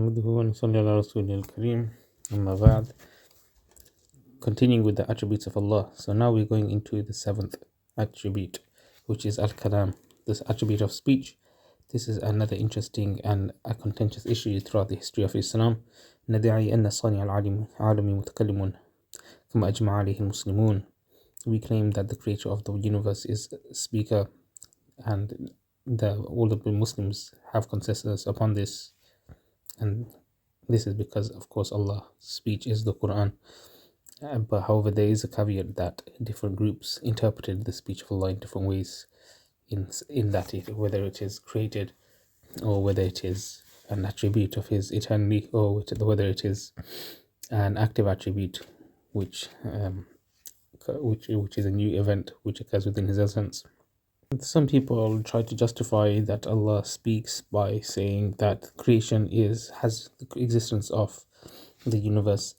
نحمده ونصلي على رسوله الكريم أما بعد. Continuing with the attributes of Allah. So now we're going into the seventh attribute, which is al-kalam, this attribute of speech. This is another interesting and a contentious issue throughout the history of Islam. ندعي أن صانع العالم متكلم كما أجمع عليه المسلمون. We claim that the creator of the universe is a speaker, and all the Muslims have consensus upon this. And this is because, of course, Allah's speech is the Quran. But however, there is a caveat that different groups interpreted the speech of Allah in different ways, in that whether it is created or whether it is an attribute of His eternity, or whether it is an active attribute, which is a new event which occurs within His essence. Some people try to justify that Allah speaks by saying that creation has the existence of the universe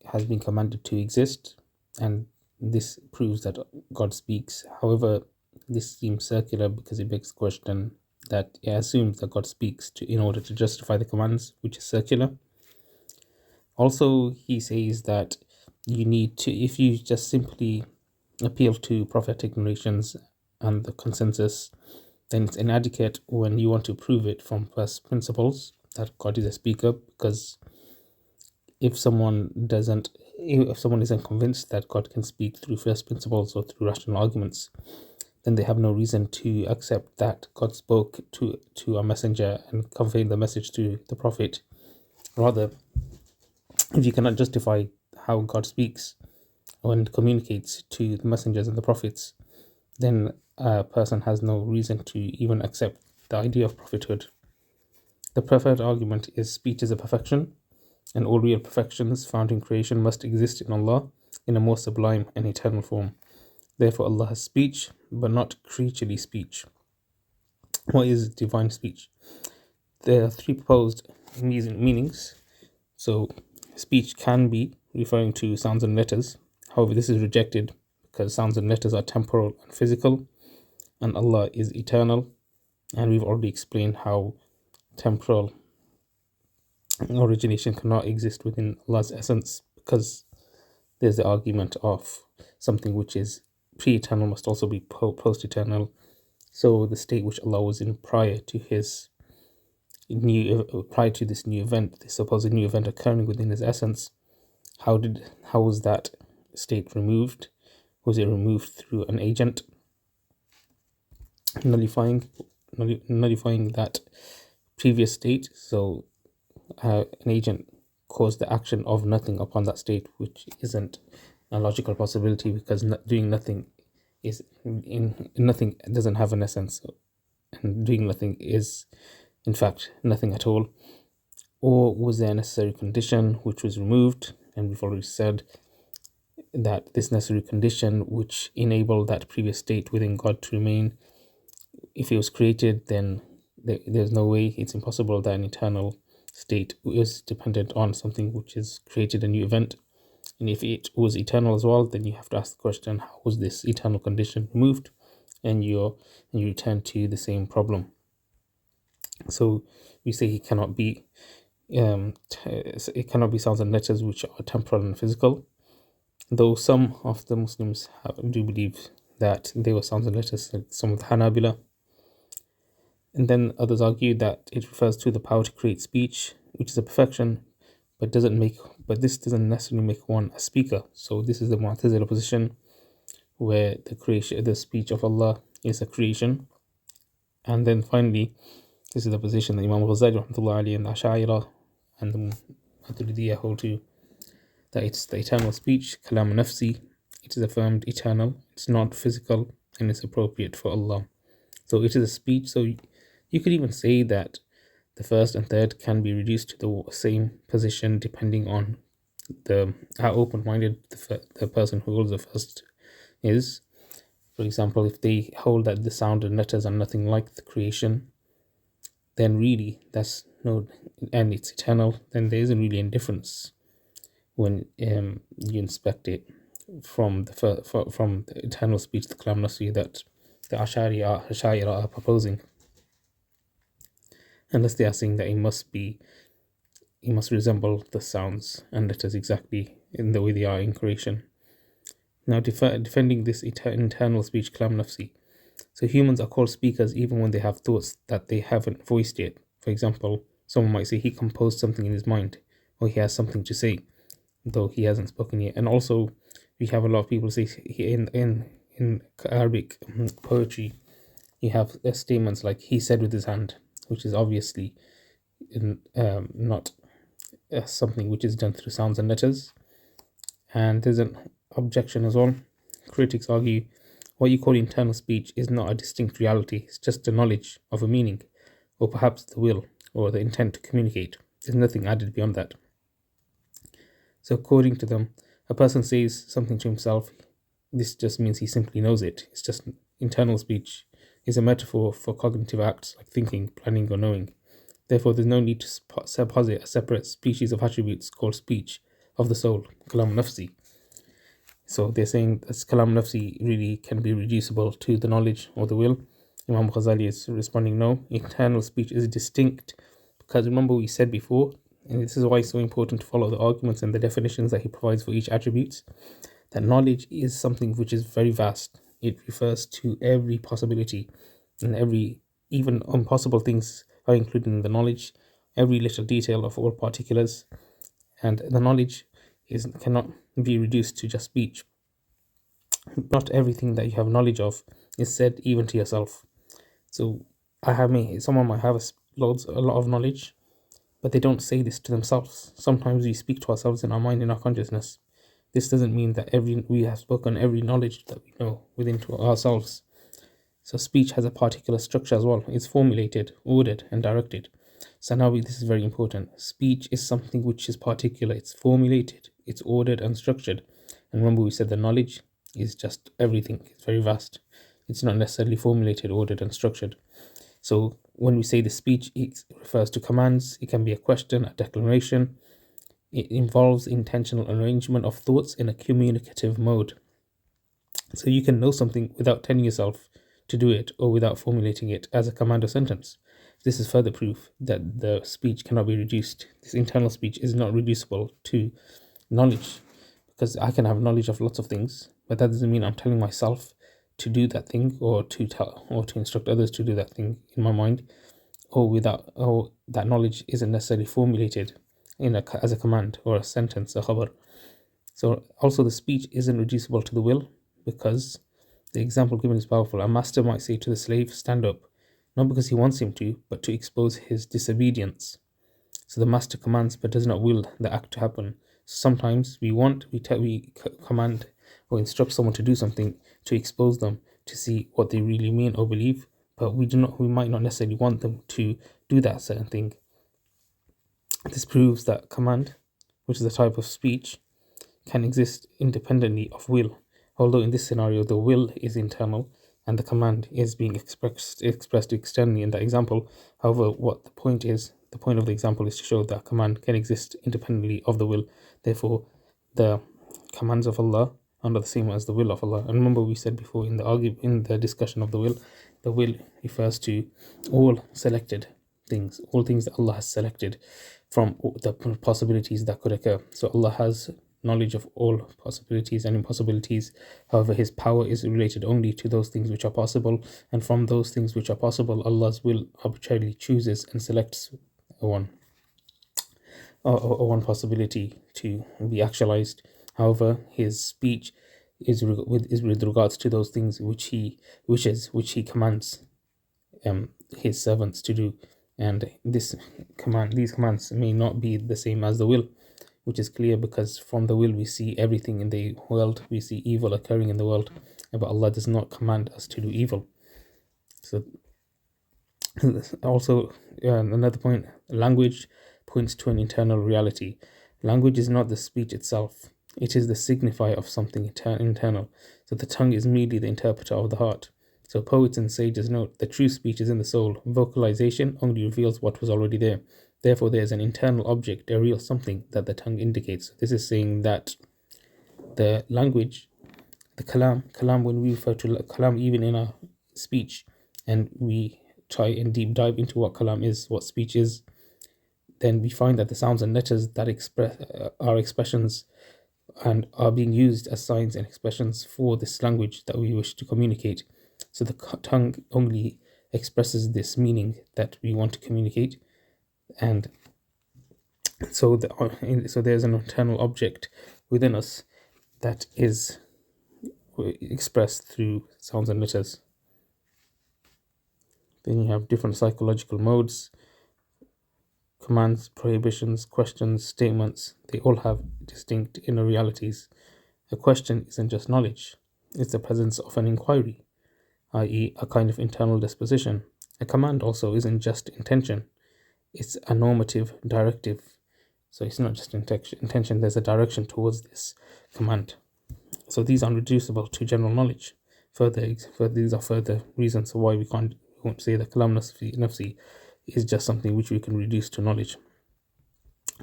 has been commanded to exist, and this proves that God speaks. However, this seems circular because it begs the question that it assumes that God speaks in order to justify the commands, which is circular. Also, he says that you need to, if you just simply appeal to prophetic narrations and the consensus, then it's inadequate when you want to prove it from first principles that God is a speaker. Because if someone isn't convinced that God can speak through first principles or through rational arguments, then they have no reason to accept that God spoke to a messenger and conveyed the message to the prophet. Rather, if you cannot justify how God speaks and communicates to the messengers and the prophets, then a person has no reason to even accept the idea of prophethood. The preferred argument is speech is a perfection, and all real perfections found in creation must exist in Allah in a more sublime and eternal form. Therefore, Allah has speech, but not creaturely speech. What is divine speech? There are three proposed meanings. So, speech can be referring to sounds and letters. However, this is rejected because sounds and letters are temporal and physical, and Allah is eternal. And we've already explained how temporal origination cannot exist within Allah's essence, because there's the argument of something which is pre-eternal must also be post-eternal. So the state which Allah was in prior to this new event, this supposed new event occurring within His essence, how was that state removed? Was it removed through an agent nullifying that previous state? So an agent caused the action of nothing upon that state, which isn't a logical possibility, because doing nothing is nothing doesn't have an essence, and doing nothing is in fact nothing at all. Or was there a necessary condition which was removed? And we've already said that this necessary condition which enabled that previous state within God to remain, if it was created, then there's no way, it's impossible that an eternal state is dependent on something which is created, a new event. And if it was eternal as well, then you have to ask the question, how was this eternal condition removed? And you return to the same problem. So we say it cannot be sounds and letters which are temporal and physical, though some of the Muslims do believe that they were sounds and letters, like some of the Hanabila. And then others argue that it refers to the power to create speech, which is a perfection, but this doesn't necessarily make one a speaker. So this is the Mu'tazila position, where the speech of Allah is a creation. And then finally, this is the position that Imam Ghazali rahmatullah alayhi and the Ash'ari and the Maturidiyya hold to, that it's the eternal speech, kalam nafsi. It is affirmed eternal, it's not physical, and it's appropriate for Allah. So it is a speech. So you could even say that the first and third can be reduced to the same position depending on how open-minded the person who holds the first is. For example, if they hold that the sound and letters are nothing like the creation, then really and it's eternal, then there isn't really any difference when you inspect it from the eternal speech, the kalam nafsi, that the Ash'ari are proposing, unless they are saying that it must be it must resemble the sounds and letters exactly in the way they are in creation. Now, defending this internal speech, kalam nafsi. So humans are called speakers even when they have thoughts that they haven't voiced yet. For example, someone might say he composed something in his mind, or he has something to say, though he hasn't spoken yet. And also, we have a lot of people say in Arabic poetry, you have statements like he said with his hand, which is obviously not something which is done through sounds and letters. And there's an objection as well. Critics argue what you call internal speech is not a distinct reality, it's just the knowledge of a meaning, or perhaps the will or the intent to communicate. There's nothing added beyond that. So, according to them, a person says something to himself, this just means he simply knows it. It's just internal speech is a metaphor for cognitive acts like thinking, planning, or knowing. Therefore, there's no need to posit a separate species of attributes called speech of the soul, kalam nafsi. So they're saying that kalam nafsi really can be reducible to the knowledge or the will. Imam Ghazali is responding, no, internal speech is distinct, because remember we said before, and this is why it's so important to follow the arguments and the definitions that he provides for each attribute, that knowledge is something which is very vast. It refers to every possibility, and even impossible things are included in the knowledge, every little detail of all particulars, and the knowledge cannot be reduced to just speech. Not everything that you have knowledge of is said even to yourself. So someone might have a lot of knowledge, but they don't say this to themselves. Sometimes we speak to ourselves in our mind, in our consciousness. This doesn't mean that we have spoken every knowledge that we know within to ourselves. So speech has a particular structure as well. It's formulated, ordered, and directed. So now this is very important. Speech is something which is particular. It's formulated, it's ordered and structured. And remember we said the knowledge is just everything. It's very vast. It's not necessarily formulated, ordered, and structured. So when we say the speech, it refers to commands. It can be a question, a declaration. It involves intentional arrangement of thoughts in a communicative mode. So you can know something without telling yourself to do it, or without formulating it as a command or sentence. This is further proof that the speech cannot be reduced. This internal speech is not reducible to knowledge, because I can have knowledge of lots of things, but that doesn't mean I'm telling myself to do that thing, or to instruct others to do that thing in my mind, or that knowledge isn't necessarily formulated as a command or a sentence, a khabar. So also the speech isn't reducible to the will, because the example given is powerful. A master might say to the slave, stand up, not because he wants him to, but to expose his disobedience. So the master commands but does not will the act to happen. Sometimes we command or instruct someone to do something to expose them, to see what they really mean or believe, but we might not necessarily want them to do that certain thing. This proves that command, which is a type of speech, can exist independently of will, although in this scenario the will is internal and the command is being expressed externally in that example. However, the point of the example is to show that command can exist independently of the will. Therefore, the commands of Allah are not the same as the will of Allah. And remember, we said before in the discussion of the will refers to all selected things, all things that Allah has selected from the possibilities that could occur. So Allah has knowledge of all possibilities and impossibilities. However, his power is related only to those things which are possible, and from those things which are possible, Allah's will arbitrarily chooses and selects one possibility to be actualized. However, his speech is with regards to those things which he wishes, which he commands his servants to do. And these commands may not be the same as the will, which is clear because from the will we see everything in the world, we see evil occurring in the world, but Allah does not command us to do evil. So also another point, language points to an internal reality. Language is not the speech itself, it is the signifier of something internal. So the tongue is merely the interpreter of the heart. So poets and sages note the true speech is in the soul. Vocalization only reveals what was already there. Therefore, there is an internal object, a real something that the tongue indicates. This is saying that the language, the kalam, when we refer to kalam even in our speech, and we try and deep dive into what kalam is, what speech is, then we find that the sounds and letters that express are expressions and are being used as signs and expressions for this language that we wish to communicate. So the tongue only expresses this meaning that we want to communicate, and so there's an internal object within us that is expressed through sounds and letters. Then you have different psychological modes: commands, prohibitions, questions, statements. They all have distinct inner realities. A question isn't just knowledge, it's the presence of an inquiry, i.e., a kind of internal disposition. A command also isn't just intention, it's a normative directive. So it's not just intention, there's a direction towards this command. So these are reducible to general knowledge. These are further reasons why we won't say that kalam nafsi is just something which we can reduce to knowledge.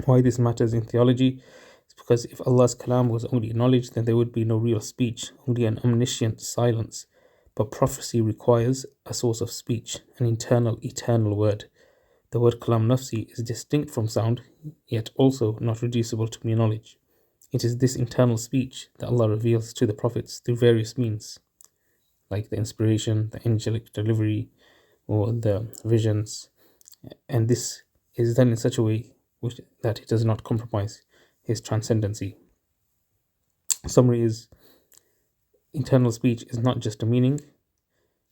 Why this matters in theology is because if Allah's kalam was only knowledge, then there would be no real speech, only an omniscient silence. But prophecy requires a source of speech, an internal, eternal word. The word kalam nafsi is distinct from sound, yet also not reducible to mere knowledge. It is this internal speech that Allah reveals to the prophets through various means, like the inspiration, the angelic delivery, or the visions. And this is done in such a way that it does not compromise his transcendency. Summary is, internal speech is not just a meaning.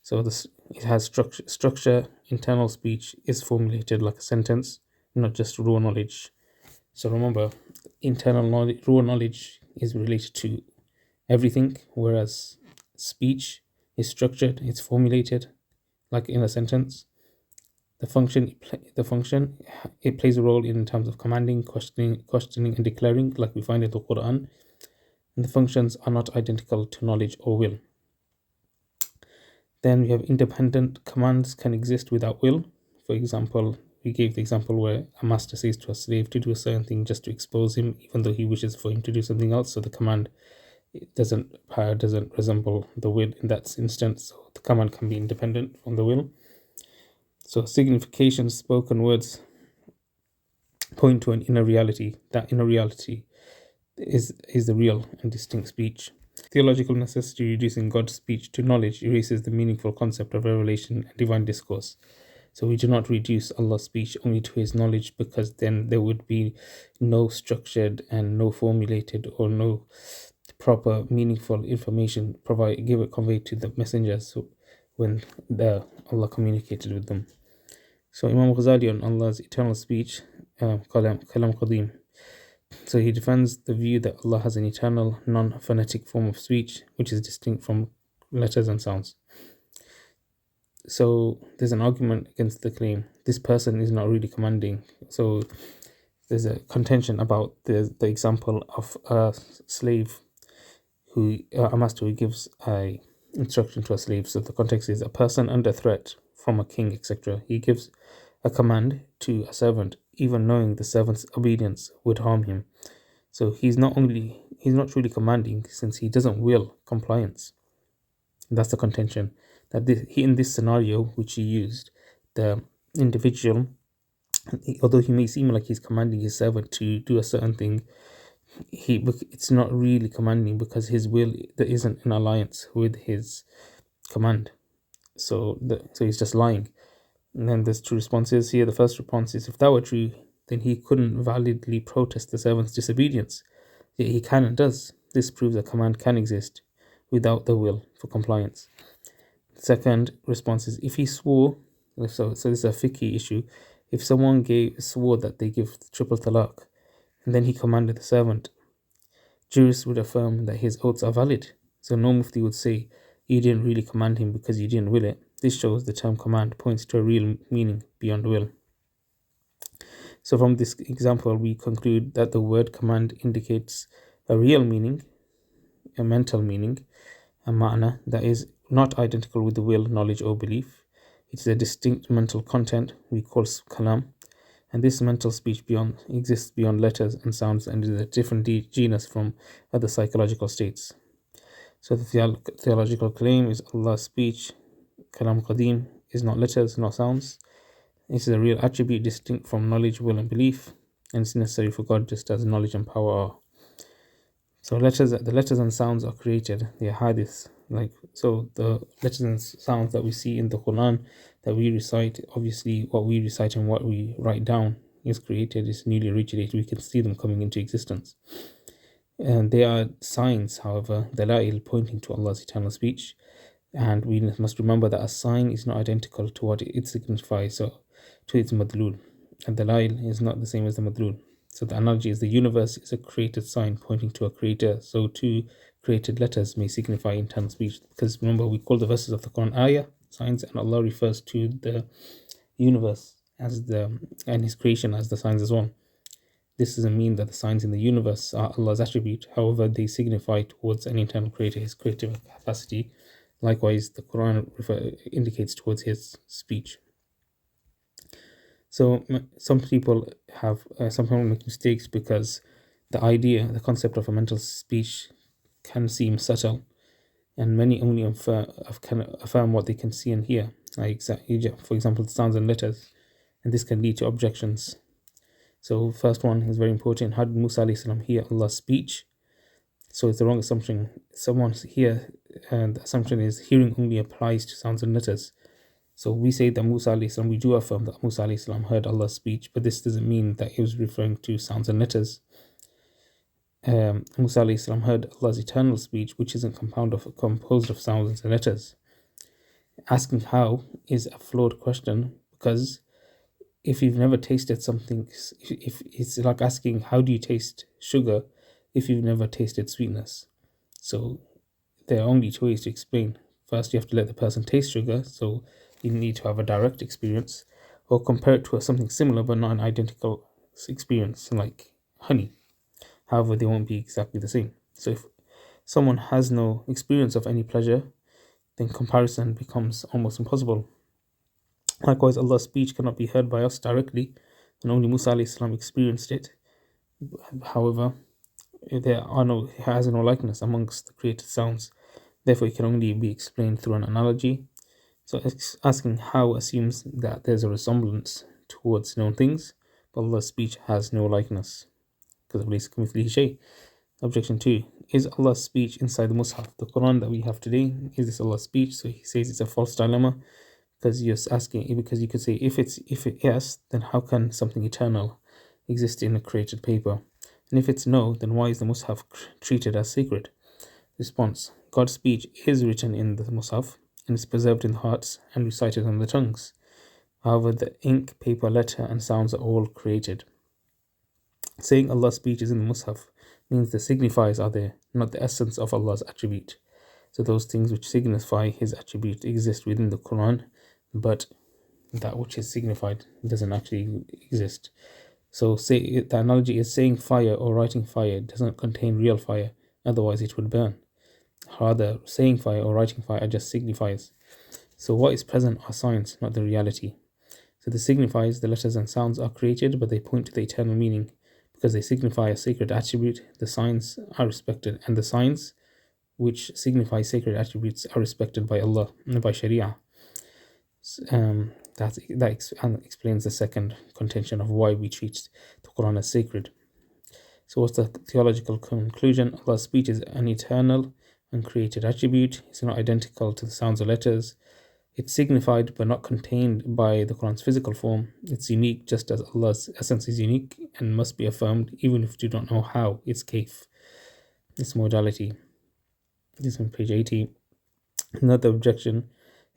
So it has structure. Internal speech is formulated like a sentence, not just raw knowledge. So remember, internal knowledge, raw knowledge is related to everything, whereas speech is structured, it's formulated like in a sentence. The function it plays a role in terms of commanding, questioning, and declaring, like we find in the Quran. And the functions are not identical to knowledge or will. Then we have independent commands can exist without will. For example, we gave the example where a master says to a slave to do a certain thing just to expose him, even though he wishes for him to do something else. So the command doesn't resemble the will in that instance. So the command can be independent from the will. So signification, spoken words point to an inner reality. That inner reality is the real and distinct speech. Theological necessity reducing God's speech to knowledge erases the meaningful concept of revelation and divine discourse. So we do not reduce Allah's speech only to his knowledge, because then there would be no structured and no formulated or no proper meaningful information conveyed to the messengers when Allah communicated with them. So Imam Ghazali on Allah's eternal speech, Kalam Qadim. So he defends the view that Allah has an eternal, non-phonetic form of speech, which is distinct from letters and sounds. So there's an argument against the claim. This person is not really commanding. So there's a contention about the example of a slave a master who gives a instruction to a slave. So the context is a person under threat from a king, etc. He gives a command to a servant, even knowing the servant's obedience would harm him. So he's not really commanding, since he doesn't will compliance. That's the contention. That in this scenario which he used, the individual, although he may seem like he's commanding his servant to do a certain thing, it's not really commanding, because his will there isn't in alliance with his command. So he's just lying. And then there's two responses here. The first response is, if that were true, then he couldn't validly protest the servant's disobedience. Yet he can and does. This proves a command can exist without the will for compliance. Second response is, if he swore, so this is a fiqhi issue, if someone swore that they give triple talaq, and then he commanded the servant, jurists would affirm that his oaths are valid. So no mufti would say, you didn't really command him because you didn't will it. This shows the term command points to a real meaning beyond will. So from this example, we conclude that the word command indicates a real meaning, a mental meaning, a ma'na that is not identical with the will, knowledge, or belief. It is a distinct mental content we call kalam, and this mental speech exists beyond letters and sounds, and is a different genus from other psychological states. So the theological claim is Allah's speech, Kalam Qadim, is not letters, not sounds. This is a real attribute distinct from knowledge, will, and belief, and it's necessary for God just as knowledge and power are. So the letters and sounds are created. They are hadiths. The letters and sounds that we see in the Quran that we recite, obviously what we recite and what we write down is created, is newly originated. We can see them coming into existence. And they are signs, however, dalail, pointing to Allah's eternal speech. And we must remember that a sign is not identical to what it signifies, so to its madlul. And dalail is not the same as the madlul. So the analogy is the universe is a created sign pointing to a creator. So two created letters may signify internal speech. Because remember, we call the verses of the Quran ayah, signs, and Allah refers to the universe and His creation as the signs as well. This doesn't mean that the signs in the universe are Allah's attribute. However, they signify towards an internal creator, His creative capacity. Likewise, the Quran indicates towards His speech. So some people make mistakes because the concept of a mental speech can seem subtle, and many only affirm what they can see and hear. For example, the sounds and letters, and this can lead to objections. So first one is very important. How did Musa alayhi salam hear Allah's speech? So it's the wrong assumption. The assumption is hearing only applies to sounds and letters. So we say that we do affirm that Musa alayhi salam heard Allah's speech, but this doesn't mean that he was referring to sounds and letters. Musa alayhi salam heard Allah's eternal speech, which isn't composed of sounds and letters. Asking how is a flawed question, because if you've never tasted something, if it's like asking how do you taste sugar if you've never tasted sweetness. So there are only two ways to explain. First, you have to let the person taste sugar, so you need to have a direct experience, or compare it to something similar but not an identical experience, like honey. However, they won't be exactly the same. So if someone has no experience of any pleasure, then comparison becomes almost impossible. Likewise, Allah's speech cannot be heard by us directly, and only Musa alayhi salam experienced it. However, it has no likeness amongst the created sounds. Therefore, it can only be explained through an analogy. So asking how assumes that there's a resemblance towards known things, but Allah's speech has no likeness. Objection 2. Is Allah's speech inside the Mus'haf? The Quran that we have today, is this Allah's speech? So he says it's a false dilemma, because you could say if yes, then how can something eternal exist in a created paper? And if it's no, then why is the Mus'haf treated as sacred? Response: God's speech is written in the Mus'haf and is preserved in the hearts and recited on the tongues. However, the ink, paper, letter, and sounds are all created. Saying Allah's speech is in the Mus'haf means the signifiers are there, not the essence of Allah's attribute. So those things which signify His attribute exist within the Quran, but that which is signified doesn't actually exist. So the analogy is saying fire or writing fire doesn't contain real fire, otherwise it would burn. Rather, saying fire or writing fire are just signifiers. So what is present are signs, not the reality. So the signifiers, the letters and sounds are created, but they point to the eternal meaning because they signify a sacred attribute. The signs are respected, and the signs which signify sacred attributes are respected by Allah and by Sharia. That explains the second contention of why we treat the Quran as sacred. So what's the theological conclusion? Allah's speech is an eternal and created attribute. It's not identical to the sounds or letters. It's signified but not contained by the Quran's physical form. It's unique just as Allah's essence is unique and must be affirmed even if you don't know how, its kayf, its modality. This is on page 80. Another objection: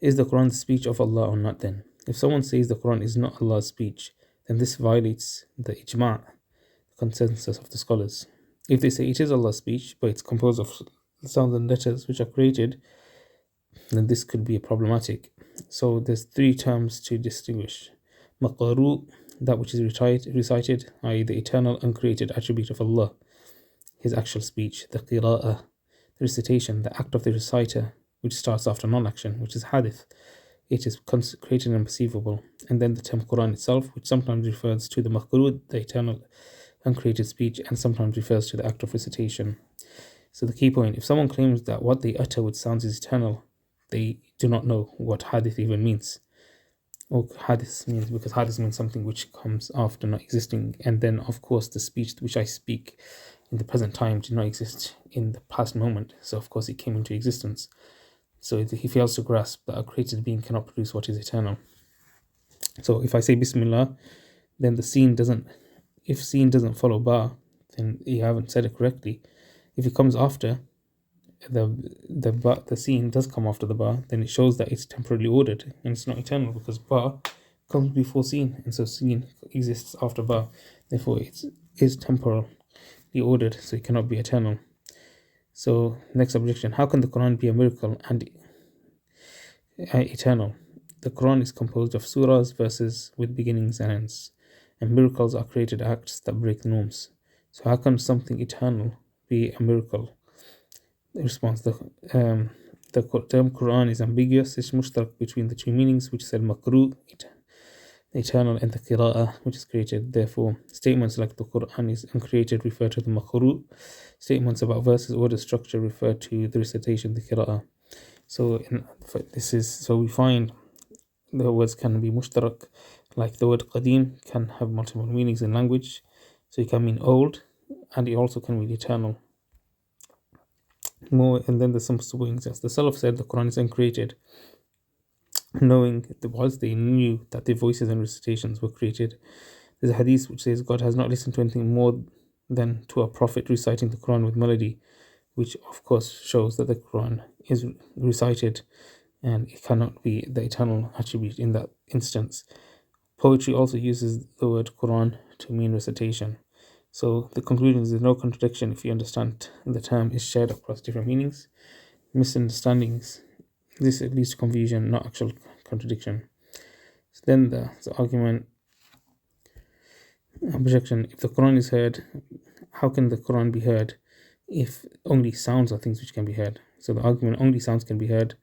is the Quran the speech of Allah or not then? If someone says the Quran is not Allah's speech, then this violates the ijma', the consensus of the scholars. If they say it is Allah's speech, but it's composed of sounds and letters which are created, then this could be problematic. So there's three terms to distinguish. Maqaru, that which is recited, i.e. the eternal uncreated attribute of Allah, His actual speech. The qira'ah, the recitation, the act of the reciter, which starts after non-action, which is hadith. It is created and perceivable. And then the term Quran itself, which sometimes refers to the maqru, the eternal uncreated speech, and sometimes refers to the act of recitation. So the key point: if someone claims that what they utter with sounds is eternal, they do not know what hadith even means. or hadith means, because hadith means something which comes after not existing, and then of course the speech which I speak in the present time did not exist in the past moment, so of course it came into existence. So he fails to grasp that a created being cannot produce what is eternal. So if I say Bismillah, then the scene doesn't, if scene doesn't follow ba, then you haven't said it correctly. If it comes after the scene does come after the ba, then it shows that it's temporarily ordered and it's not eternal, because ba comes before scene, and so scene exists after ba. Therefore, it is temporally ordered, so it cannot be eternal. So next objection: how can the Quran be a miracle and eternal? The Quran is composed of surahs, verses with beginnings and ends, and miracles are created acts that break norms. So how can something eternal be a miracle? The response: the term Quran is ambiguous. It's mushtarak between the two meanings, which is al-makru, eternal, and the qira'ah, which is created. Therefore, statements like the Quran is uncreated refer to the makru. Statements about verses, order, structure refer to the recitation, the qira'ah. So we find the words can be mushtarak, like the word qadim can have multiple meanings in language. So it can mean old, and it also can mean eternal. More, and then there's some examples. The Salaf said the Quran is uncreated, knowing that whilst they knew that their voices and recitations were created. There's a hadith which says God has not listened to anything more than to a prophet reciting the Quran with melody, which of course shows that the Quran is recited and it cannot be the eternal attribute in that instance. Poetry also uses the word Quran to mean recitation. So the conclusion is there's no contradiction if you understand the term is shared across different meanings. Misunderstandings, this leads to confusion, not actual contradiction. So then the argument, objection: if the Quran is heard, how can the Quran be heard if only sounds are things which can be heard? So the argument, only sounds can be heard,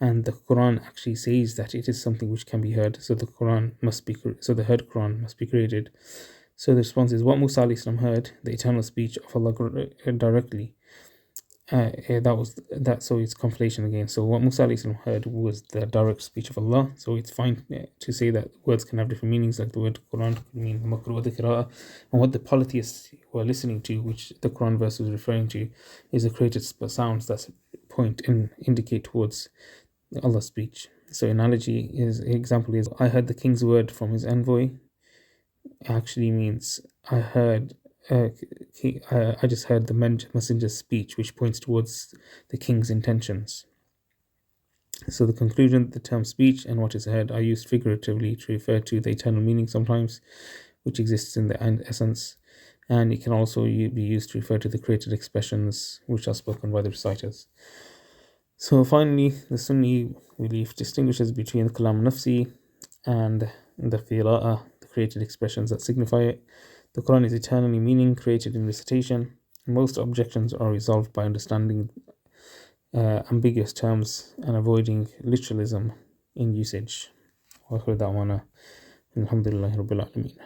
and the Quran actually says that it is something which can be heard. So the the heard Quran must be created. So the response is, what Musa alayhi salam heard, the eternal speech of Allah directly. That was that. So it's conflation again. So what Musa alayhi salam heard was the direct speech of Allah. So it's fine to say that words can have different meanings, like the word Quran could mean makruh, the qira'ah, and what the polytheists were listening to, which the Quran verse was referring to, is the created sounds that point and indicate towards Allah's speech. So example is, I heard the king's word from his envoy. It actually means I heard. I just heard the messenger's speech, which points towards the king's intentions. So the conclusion, the term speech and what is heard are used figuratively to refer to the eternal meaning sometimes, which exists in the essence, and it can also be used to refer to the created expressions which are spoken by the reciters. So finally, the Sunni belief distinguishes between the kalam nafsi and the qira'ah, the created expressions that signify it. The Quran is eternally meaning created in recitation. Most objections are resolved by understanding ambiguous terms and avoiding literalism in usage. Wa akhiru da'wana alhamdulillahi rabbil alameen.